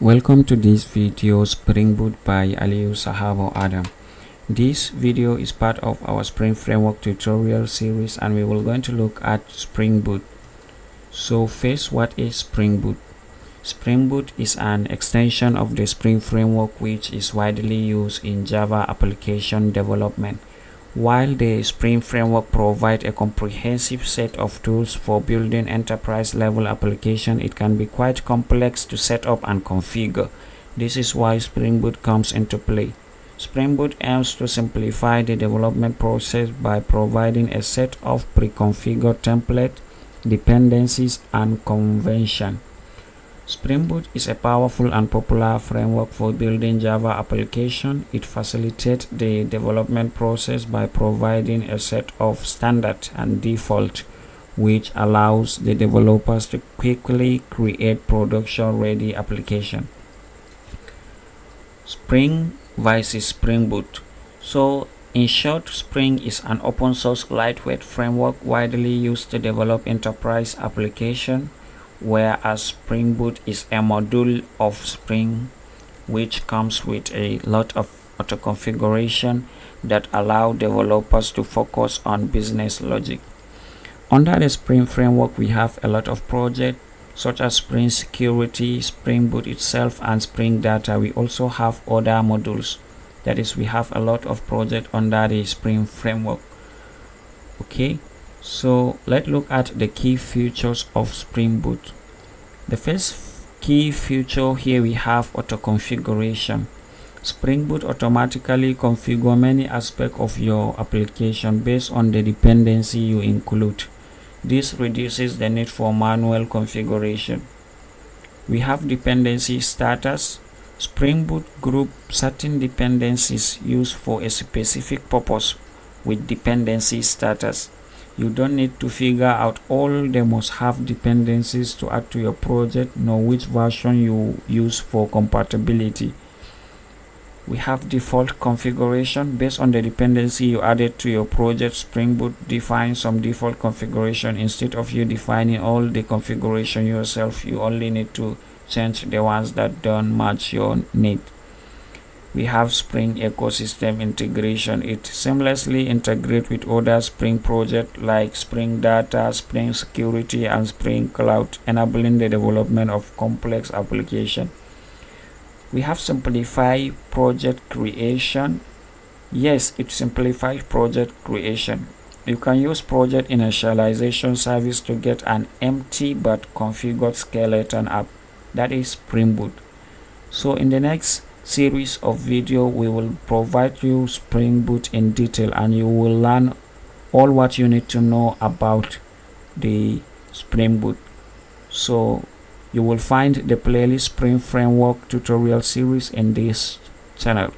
Welcome to this video Spring Boot by Aliyu Sahabo Adam. This video is part of our Spring Framework tutorial series and we will going to look at Spring Boot. So first, what is Spring Boot? Spring Boot is an extension of the Spring Framework which is widely used in Java application development. While the Spring Framework provides a comprehensive set of tools for building enterprise-level applications, it can be quite complex to set up and configure. This is why Spring Boot comes into play. Spring Boot aims to simplify the development process by providing a set of pre-configured templates, dependencies, and conventions. Spring Boot is a powerful and popular framework for building Java applications. It facilitates the development process by providing a set of standard and default, which allows the developers to quickly create production-ready applications. Spring versus Spring Boot. So, in short, Spring is an open-source lightweight framework widely used to develop enterprise applications, whereas Spring Boot is a module of Spring which comes with a lot of auto configuration that allow developers to focus on business logic. Under the Spring framework, we have a lot of projects such as Spring Security, Spring Boot itself, and Spring Data. We also have other modules. That is, we have a lot of projects under the Spring framework. Okay. So let's look at the key features of Spring Boot. The first key feature here we have auto configuration. Spring Boot automatically configures many aspects of your application based on the dependency you include. This reduces the need for manual configuration. We have dependency status. Spring Boot groups certain dependencies used for a specific purpose with dependency status. You don't need to figure out all the must-have dependencies to add to your project, nor which version you use for compatibility. We have default configuration. Based on the dependency you added to your project, Spring Boot defines some default configuration. Instead of you defining all the configuration yourself, you only need to change the ones that don't match your need. We have Spring ecosystem integration. It seamlessly integrates with other Spring projects like Spring Data, Spring Security, and Spring Cloud, enabling the development of complex applications. We have simplified project creation. Yes, it simplifies project creation. You can use project initialization service to get an empty but configured skeleton app. That is Spring Boot. So in the next series of video, we will provide you Spring Boot in detail and you will learn all what you need to know about the Spring Boot. So you will find the playlist Spring Framework tutorial series in this channel.